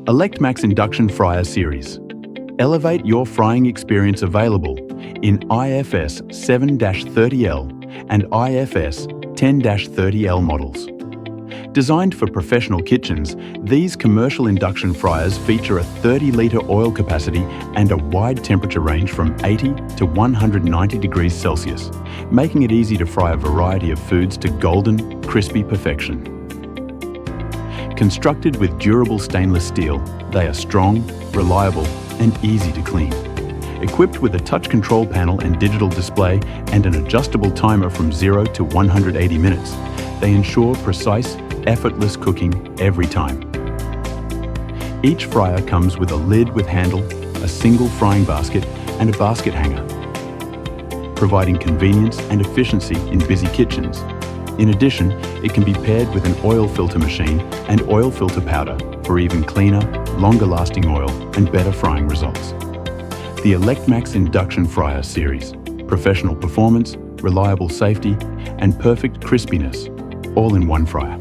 ElectMax Induction Fryer Series. Elevate your frying experience available in IFS 7-30L and IFS 10-30L models. Designed for professional kitchens, these commercial induction fryers feature a 30-litre oil capacity and a wide temperature range from 80 to 190 degrees Celsius, making it easy to fry a variety of foods to golden, crispy perfection. Constructed with durable stainless steel, they are strong, reliable, and easy to clean. Equipped with a touch control panel and digital display and an adjustable timer from 0 to 180 minutes, they ensure precise, effortless cooking every time. Each fryer comes with a lid with handle, a single frying basket, and a basket hanger, providing convenience and efficiency in busy kitchens. In addition, it can be paired with an oil filter machine and oil filter powder for even cleaner, longer-lasting oil and better frying results. The ElectMax Induction Fryer Series. Professional performance, reliable safety, and perfect crispiness, all in one fryer.